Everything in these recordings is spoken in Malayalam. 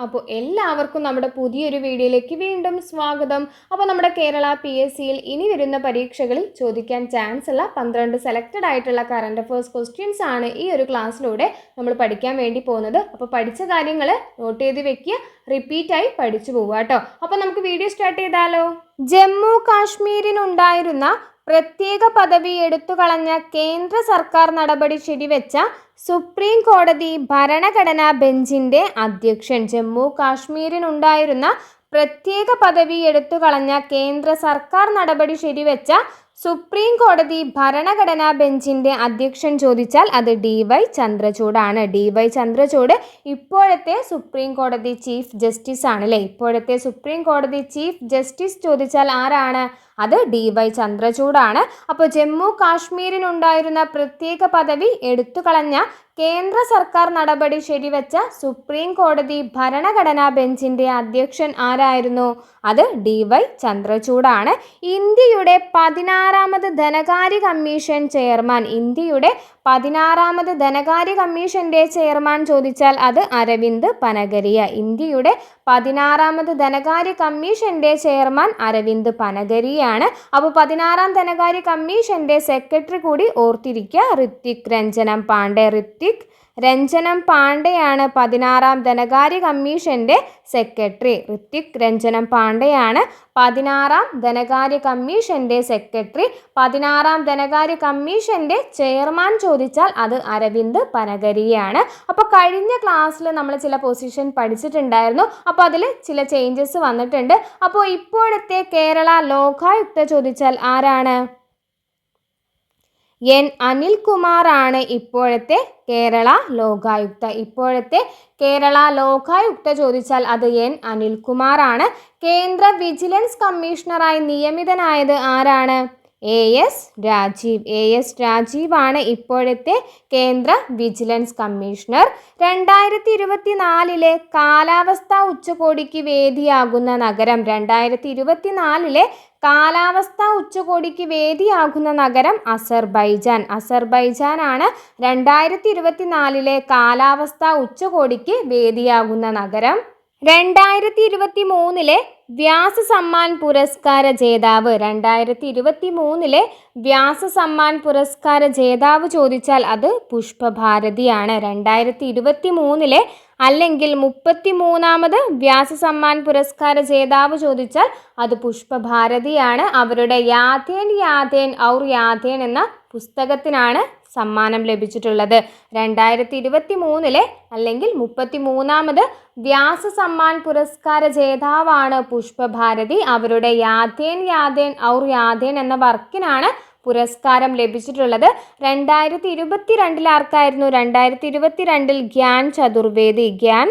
അപ്പോൾ എല്ലാവർക്കും നമ്മുടെ പുതിയൊരു വീഡിയോയിലേക്ക് വീണ്ടും സ്വാഗതം. അപ്പോൾ നമ്മുടെ കേരള PSCയിൽ ഇനി വരുന്ന പരീക്ഷകളിൽ ചോദിക്കാൻ ചാൻസ് ഉള്ള 12 സെലക്റ്റഡ് ആയിട്ടുള്ള കറണ്ട് അഫയേഴ്സ് ക്വസ്റ്റ്യൻസ് ആണ് ഈ ഒരു ക്ലാസ്സിലൂടെ നമ്മൾ പഠിക്കാൻ വേണ്ടി പോകുന്നത്. അപ്പോൾ പഠിച്ച കാര്യങ്ങൾ നോട്ട് ചെയ്ത് വെക്കുക, റിപ്പീറ്റായി പഠിച്ചു പോവുക കേട്ടോ. അപ്പോൾ നമുക്ക് വീഡിയോ സ്റ്റാർട്ട് ചെയ്താലോ. ജമ്മു കാശ്മീരിനുണ്ടായിരുന്ന പ്രത്യേക പദവി എടുത്തുകളഞ്ഞ കേന്ദ്ര സർക്കാർ നടപടി ശരിവെച്ച സുപ്രീം കോടതി ഭരണഘടനാ ബെഞ്ചിന്റെ അധ്യക്ഷൻ. ജമ്മു കാശ്മീരിനുണ്ടായിരുന്ന പ്രത്യേക പദവി എടുത്തുകളഞ്ഞ കേന്ദ്ര സർക്കാർ നടപടി ശരിവെച്ച സുപ്രീം കോടതി ഭരണഘടനാ ബെഞ്ചിന്റെ അധ്യക്ഷൻ ചോദിച്ചാൽ അത് DY ചന്ദ്രചൂഡാണ്. DY ചന്ദ്രചൂഡ് ഇപ്പോഴത്തെ സുപ്രീം കോടതി ചീഫ് ജസ്റ്റിസ് ആണ് അല്ലേ. ഇപ്പോഴത്തെ സുപ്രീം കോടതി ചീഫ് ജസ്റ്റിസ് ചോദിച്ചാൽ ആരാണ്? അത് DY ചന്ദ്രചൂഡാണ്. അപ്പോൾ ജമ്മു കാശ്മീരിനുണ്ടായിരുന്ന പ്രത്യേക പദവി എടുത്തുകളഞ്ഞ കേന്ദ്ര സർക്കാർ നടപടി ശരിവെച്ച സുപ്രീം കോടതി ഭരണഘടനാ ബെഞ്ചിന്റെ അധ്യക്ഷൻ ആരായിരുന്നു? അത് DY ചന്ദ്രചൂഡാണ്. ഇന്ത്യയുടെ 16ാമത് ധനകാര്യ കമ്മീഷൻ ചെയർമാൻ. ഇന്ത്യയുടെ 16ാമത് ധനകാര്യ കമ്മീഷന്റെ ചെയർമാൻ ചോദിച്ചാൽ അത് അരവിന്ദ് പനഗരിയ. ഇന്ത്യയുടെ 16ാമത് ധനകാര്യ കമ്മീഷന്റെ ചെയർമാൻ അരവിന്ദ് പനഗരിയാണ്. അപ്പോൾ 16ാം ധനകാര്യ കമ്മീഷന്റെ സെക്രട്ടറി കൂടി ഓർത്തിരിക്കുക, ഋത്വിക് രഞ്ജനം പാണ്ഡെ. ഋത്വിക് രഞ്ജനം പാണ്ഡെയാണ് 16ാം ധനകാര്യ കമ്മീഷന്റെ സെക്രട്ടറി. ഋത്വിക് രഞ്ജനം പാണ്ഡെയാണ് 16ാം ധനകാര്യ കമ്മീഷന്റെ സെക്രട്ടറി. 16ാം ധനകാര്യ കമ്മീഷന്റെ ചെയർമാൻ ചോദിച്ചാൽ അത് അരവിന്ദ് പനഗരിയാണ്. അപ്പോൾ കഴിഞ്ഞ ക്ലാസ്സിൽ നമ്മൾ ചില പൊസിഷൻ പഠിച്ചിട്ടുണ്ടായിരുന്നു. അപ്പോൾ അതിൽ ചില ചേഞ്ചസ് വന്നിട്ടുണ്ട്. അപ്പോൾ ഇപ്പോഴത്തെ കേരള ലോകായുക്ത ചോദിച്ചാൽ ആരാണ്? N അനിൽകുമാർ ആണ് ഇപ്പോഴത്തെ കേരള ലോകായുക്ത. ഇപ്പോഴത്തെ കേരള ലോകായുക്ത ചോദിച്ചാൽ അത് N അനിൽകുമാർ ആണ്. കേന്ദ്ര വിജിലൻസ് കമ്മീഷണറായി നിയമിതനായത് ആരാണ്? AS രാജീവ്. AS രാജീവ് ആണ് ഇപ്പോഴത്തെ കേന്ദ്ര വിജിലൻസ് കമ്മീഷണർ. 2024 കാലാവസ്ഥാ ഉച്ചകോടിക്ക് വേദിയാകുന്ന നഗരം. 2024 കാലാവസ്ഥാ ഉച്ചകോടിക്ക് വേദിയാകുന്ന നഗരം അസർബൈജാൻ. അസർബൈജാൻ ആണ് 2024 കാലാവസ്ഥാ ഉച്ചകോടിക്ക് വേദിയാകുന്ന നഗരം. 2023 വ്യാസ സമ്മാൻ പുരസ്കാര ജേതാവ്. 2023 വ്യാസ സമ്മാൻ പുരസ്കാര ജേതാവ് ചോദിച്ചാൽ അത് പുഷ്പഭാരതിയാണ്. 2023 അല്ലെങ്കിൽ 33ാമത് വ്യാസ സമ്മാൻ പുരസ്കാര ജേതാവ് ചോദിച്ചാൽ അത് പുഷ്പഭാരതിയാണ്. അവരുടെ യാഥേൻ യാഥേൻ ഔർ യാഥേൻ എന്ന പുസ്തകത്തിനാണ് സമ്മാനം ലഭിച്ചിട്ടുള്ളത്. 2023 അല്ലെങ്കിൽ 33ാമത് വ്യാസ സമ്മാൻ പുരസ്കാര ജേതാവാണ് പുഷ്പഭാരതി. അവരുടെ യാഥേൻ യാഥേൻ ഔർ യാഥേൻ എന്ന വർക്കിനാണ് പുരസ്കാരം ലഭിച്ചിട്ടുള്ളത്. 2022 ആർക്കായിരുന്നു? 2022 ഗ്യാൻ ചതുർവേദി. ഗ്യാൻ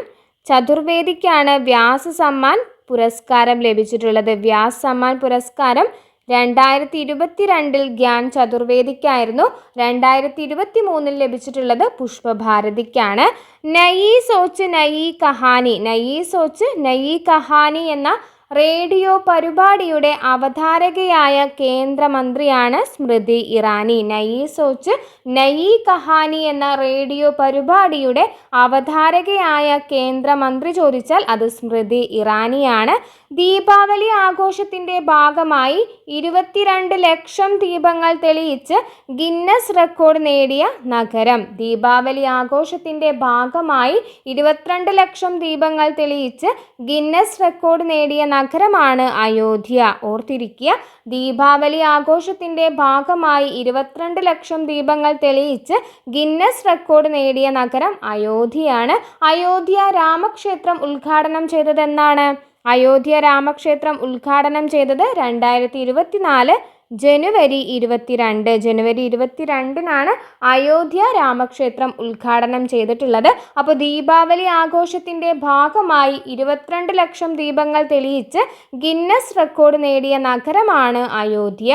ചതുർവേദിക്കാണ് വ്യാസ സമ്മാൻ പുരസ്കാരം ലഭിച്ചിട്ടുള്ളത്. വ്യാസ സമ്മാൻ പുരസ്കാരം 2022 ഗ്യാൻ ചതുർവേദിക്കായിരുന്നു. 2023 ലഭിച്ചിട്ടുള്ളത് പുഷ്പഭാരതിക്കാണ്. നയി സോച്ച് നയി കഹാനി. നയി സോച്ച് നയി കഹാനി എന്ന റേഡിയോ പരിപാടിയുടെ അവതാരകയായ കേന്ദ്രമന്ത്രിയാണ് സ്മൃതി ഇറാനി. നയി സോച്ച് നയി കഹാനി എന്ന റേഡിയോ പരിപാടിയുടെ അവതാരകയായ കേന്ദ്രമന്ത്രി ചോദിച്ചാൽ അത് സ്മൃതി ഇറാനിയാണ്. ദീപാവലി ആഘോഷത്തിന്റെ ഭാഗമായി 22 ലക്ഷം ദീപങ്ങൾ തെളിയിച്ച് ഗിന്നസ് റെക്കോർഡ് നേടിയ നഗരം. ദീപാവലി ആഘോഷത്തിന്റെ ഭാഗമായി 22 ലക്ഷം ദീപങ്ങൾ തെളിയിച്ച് ഗിന്നസ് റെക്കോർഡ് നേടിയ നഗരമാണ് അയോധ്യ. ഓർത്തിരിക്കുക, ദീപാവലി ആഘോഷത്തിന്റെ ഭാഗമായി 22 ലക്ഷം ദീപങ്ങൾ തെളിയിച്ച് ഗിന്നസ് റെക്കോർഡ് നേടിയ നഗരം അയോധ്യയാണ്. അയോധ്യ രാമക്ഷേത്രം ഉദ്ഘാടനം ചെയ്തത് എന്നാണ്? അയോധ്യ രാമക്ഷേത്രം ഉദ്ഘാടനം ചെയ്തത് 2024 ജനുവരി 22. ജനുവരി 22 അയോധ്യ രാമക്ഷേത്രം ഉദ്ഘാടനം ചെയ്തിട്ടുള്ളത്. അപ്പോൾ ദീപാവലി ആഘോഷത്തിന്റെ ഭാഗമായി 22 ലക്ഷം ദീപങ്ങൾ തെളിയിച്ച് ഗിന്നസ് റെക്കോർഡ് നേടിയ നഗരമാണ് അയോധ്യ.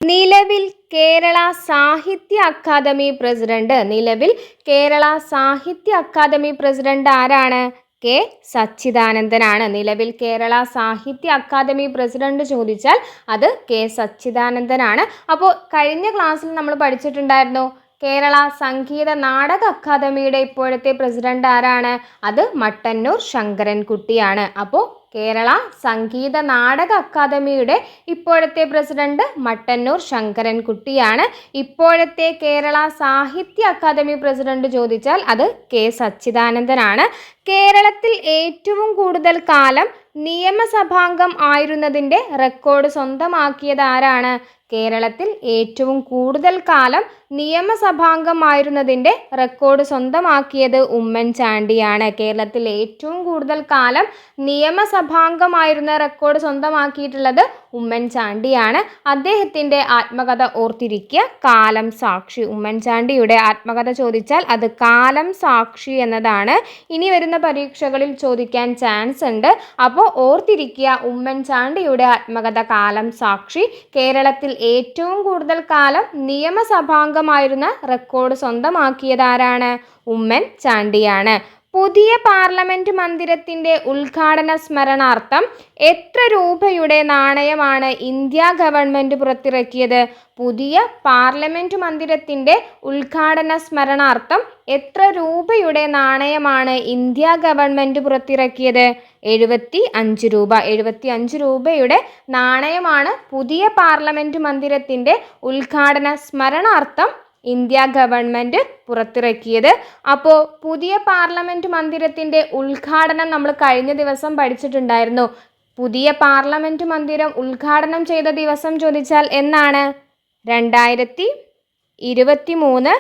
നിലവിൽ കേരള സാഹിത്യ അക്കാദമി പ്രസിഡന്റ്. നിലവിൽ കേരള സാഹിത്യ അക്കാദമി പ്രസിഡന്റ് ആരാണ്? K സച്ചിദാനന്ദനാണ്. നിലവിൽ കേരള സാഹിത്യ അക്കാദമി പ്രസിഡന്റ് ചോദിച്ചാൽ അത് K സച്ചിദാനന്ദനാണ്. അപ്പോൾ കഴിഞ്ഞ ക്ലാസ്സിൽ നമ്മൾ പഠിച്ചിട്ടുണ്ടായിരുന്നു കേരള സംഗീത നാടക അക്കാദമിയുടെ ഇപ്പോഴത്തെ പ്രസിഡന്റ് ആരാണ്? അത് മട്ടന്നൂർ ശങ്കരൻകുട്ടിയാണ്. അപ്പോൾ കേരള സംഗീത നാടക അക്കാദമിയുടെ ഇപ്പോഴത്തെ പ്രസിഡന്റ് മട്ടന്നൂർ ശങ്കരൻകുട്ടിയാണ്. ഇപ്പോഴത്തെ കേരള സാഹിത്യ അക്കാദമി പ്രസിഡന്റ് ചോദിച്ചാൽ അത് കെ സച്ചിദാനന്ദനാണ്. കേരളത്തിൽ ഏറ്റവും കൂടുതൽ കാലം നിയമസഭാംഗം ആയിരുന്നതിൻ്റെ റെക്കോർഡ് സ്വന്തമാക്കിയത് ആരാണ്? കേരളത്തിൽ ഏറ്റവും കൂടുതൽ കാലം നിയമസഭാംഗമായിരുന്നതിൻ്റെ റെക്കോർഡ് സ്വന്തമാക്കിയത് ഉമ്മൻചാണ്ടിയാണ്. കേരളത്തിൽ ഏറ്റവും കൂടുതൽ കാലം നിയമസഭാംഗമായിരുന്ന റെക്കോർഡ് സ്വന്തമാക്കിയിട്ടുള്ളത് ഉമ്മൻചാണ്ടിയാണ്. അദ്ദേഹത്തിൻ്റെ ആത്മകഥ ഓർത്തിരിക്കുക, കാലം സാക്ഷി. ഉമ്മൻചാണ്ടിയുടെ ആത്മകഥ ചോദിച്ചാൽ അത് കാലം സാക്ഷി എന്നതാണ്. ഇനി വരുന്ന പരീക്ഷകളിൽ ചോദിക്കാൻ ചാൻസ് ഉണ്ട്. അപ്പോൾ ഓർത്തിരിക്കുക, ഉമ്മൻചാണ്ടിയുടെ ആത്മകഥ കാലം സാക്ഷി. കേരളത്തിൽ ഏറ്റവും കൂടുതൽ കാലം നിയമസഭാംഗമായിരുന്ന റെക്കോർഡ് സ്വന്തമാക്കിയത് ആരാണ്? ഉമ്മൻചാണ്ടിയാണ്. പുതിയ പാർലമെന്റ് മന്ദിരത്തിന്റെ ഉദ്ഘാടന സ്മരണാർത്ഥം എത്ര രൂപയുടെ നാണയമാണ് ഇന്ത്യ ഗവൺമെന്റ് പുറത്തിറക്കിയത്? പുതിയ പാർലമെന്റ് മന്ദിരത്തിന്റെ ഉദ്ഘാടന സ്മരണാർത്ഥം എത്ര രൂപയുടെ നാണയമാണ് ഇന്ത്യ ഗവൺമെന്റ് പുറത്തിറക്കിയത്? 75 രൂപ. 75 രൂപയുടെ നാണയമാണ് പുതിയ പാർലമെന്റ് മന്ദിരത്തിന്റെ ഉദ്ഘാടന സ്മരണാർത്ഥം ഇന്ത്യ ഗവൺമെൻറ് പുറത്തിറക്കിയത്. അപ്പോൾ പുതിയ പാർലമെൻറ്റ് മന്ദിരത്തിൻ്റെ ഉദ്ഘാടനം നമ്മൾ കഴിഞ്ഞ ദിവസം പഠിച്ചിട്ടുണ്ടായിരുന്നു. പുതിയ പാർലമെൻറ്റ് മന്ദിരം ഉദ്ഘാടനം ചെയ്ത ദിവസം ചോദിച്ചാൽ എന്നാണ്? 2023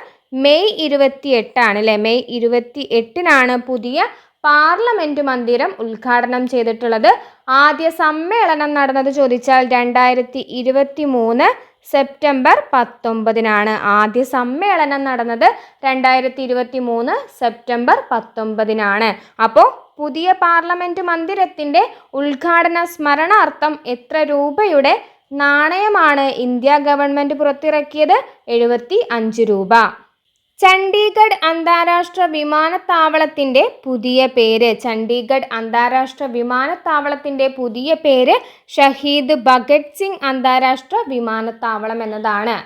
മെയ് 28 അല്ലേ? മെയ് 28 പുതിയ പാർലമെൻറ്റ് മന്ദിരം ഉദ്ഘാടനം ചെയ്തിട്ടുള്ളത്. ആദ്യ സമ്മേളനം നടന്നത് ചോദിച്ചാൽ 2023 സെപ്റ്റംബർ 19 ആദ്യ സമ്മേളനം നടന്നത് 2023 സെപ്റ്റംബർ 19 അപ്പോൾ പുതിയ പാർലമെന്റ് മന്ദിരത്തിന്റെ ഉദ്ഘാടന സ്മരണാർത്ഥം എത്ര രൂപയുടെ നാണയമാണ് ഇന്ത്യ ഗവൺമെന്റ് പുറത്തിറക്കിയത്? 75 രൂപ. ചണ്ഡീഗഡ് അന്താരാഷ്ട്ര വിമാനത്താവളത്തിൻ്റെ പുതിയ പേര്. ചണ്ഡീഗഡ് അന്താരാഷ്ട്ര വിമാനത്താവളത്തിൻ്റെ പുതിയ പേര് ഷഹീദ് ഭഗത് സിംഗ് അന്താരാഷ്ട്ര വിമാനത്താവളം എന്നതാണ്.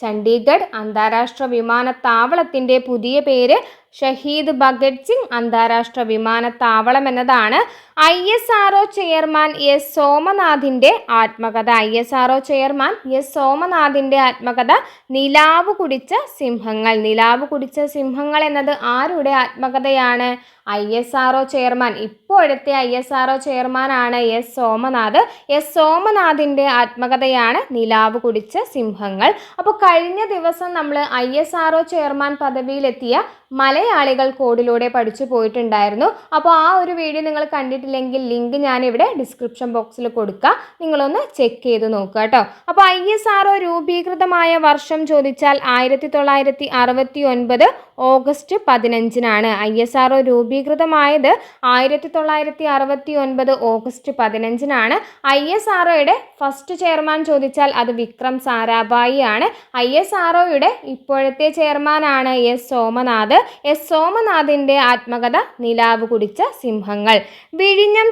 ചണ്ഡീഗഡ് അന്താരാഷ്ട്ര വിമാനത്താവളത്തിൻ്റെ പുതിയ പേര് ഷഹീദ് ഭഗത് സിംഗ് അന്താരാഷ്ട്ര വിമാനത്താവളം എന്നതാണ്. ISRO ചെയർമാൻ എസ് സോമനാഥിൻ്റെ ആത്മകഥ. ISRO ചെയർമാൻ എസ് സോമനാഥിൻ്റെ ആത്മകഥ നിലാവ് കുടിച്ച സിംഹങ്ങൾ. നിലാവ് കുടിച്ച സിംഹങ്ങൾ എന്നത് ആരുടെ ആത്മകഥയാണ്? ISRO ചെയർമാൻ, ഇപ്പോഴത്തെ ISRO ചെയർമാനാണ് എസ് സോമനാഥ്. എസ് സോമനാഥിൻ്റെ ആത്മകഥയാണ് നിലാവ് കുടിച്ച സിംഹങ്ങൾ. അപ്പോൾ കഴിഞ്ഞ ദിവസം നമ്മൾ ISRO ചെയർമാൻ പദവിയിലെത്തിയ മലയാളികൾ കോഡിലൂടെ പഠിച്ചു പോയിട്ടുണ്ടായിരുന്നു. അപ്പോൾ ആ ഒരു വീഡിയോ നിങ്ങൾ കണ്ടിട്ടില്ലെങ്കിൽ ലിങ്ക് ഞാനിവിടെ ഡിസ്ക്രിപ്ഷൻ ബോക്സിൽ കൊടുക്കാം, നിങ്ങളൊന്ന് ചെക്ക് ചെയ്ത് നോക്കുക കേട്ടോ. അപ്പോൾ ISRO രൂപീകൃതമായ വർഷം ചോദിച്ചാൽ 1969 ഓഗസ്റ്റ് 15 ISRO രൂപീകൃതമായത് 1969 ഓഗസ്റ്റ് 15 ISROയുടെ ഫസ്റ്റ് ചെയർമാൻ ചോദിച്ചാൽ അത് വിക്രം സാരാഭായി ആണ്. ISROയുടെ ഇപ്പോഴത്തെ ചെയർമാനാണ് എസ് സോമനാഥ്. എസ് സോമനാഥിൻ്റെ ആത്മകഥ നിലാവ് കുടിച്ച സിംഹങ്ങൾ. വിഴിഞ്ഞം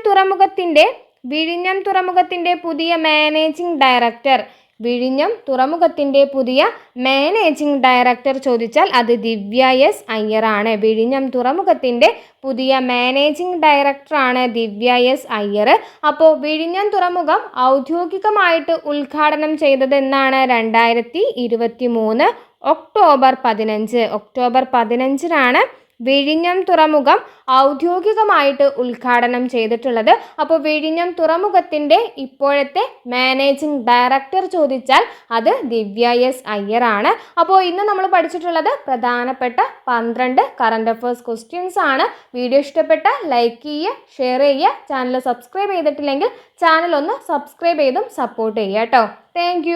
തുറമുഖത്തിൻ്റെ പുതിയ മാനേജിംഗ് ഡയറക്ടർ. വിഴിഞ്ഞം തുറമുഖത്തിൻ്റെ പുതിയ മാനേജിംഗ് ഡയറക്ടർ ചോദിച്ചാൽ അത് ദിവ്യ എസ് അയ്യർ ആണ്. വിഴിഞ്ഞം തുറമുഖത്തിൻ്റെ പുതിയ മാനേജിംഗ് ഡയറക്ടറാണ് ദിവ്യ എസ് അയ്യർ. അപ്പോൾ വിഴിഞ്ഞം തുറമുഖം ഔദ്യോഗികമായിട്ട് ഉദ്ഘാടനം ചെയ്തത് എന്നാണ്? 2023 ഒക്ടോബർ 15 വിഴിഞ്ഞം തുറമുഖം ഔദ്യോഗികമായിട്ട് ഉദ്ഘാടനം ചെയ്തിട്ടുള്ളത്. അപ്പോൾ വിഴിഞ്ഞം തുറമുഖത്തിൻ്റെ ഇപ്പോഴത്തെ മാനേജിംഗ് ഡയറക്ടർ ചോദിച്ചാൽ അത് ദിവ്യ എസ് അയ്യർ ആണ്. അപ്പോൾ ഇന്ന് നമ്മൾ പഠിച്ചിട്ടുള്ളത് പ്രധാനപ്പെട്ട 12 കറണ്ട് അഫയേഴ്സ് ക്വസ്റ്റ്യൻസ് ആണ്. വീഡിയോ ഇഷ്ടപ്പെട്ട ലൈക്ക് ചെയ്യുക, ഷെയർ ചെയ്യുക. ചാനൽ സബ്സ്ക്രൈബ് ചെയ്തിട്ടില്ലെങ്കിൽ ചാനൽ ഒന്ന് സബ്സ്ക്രൈബ് ചെയ്തും സപ്പോർട്ട് ചെയ്യുക കേട്ടോ. താങ്ക്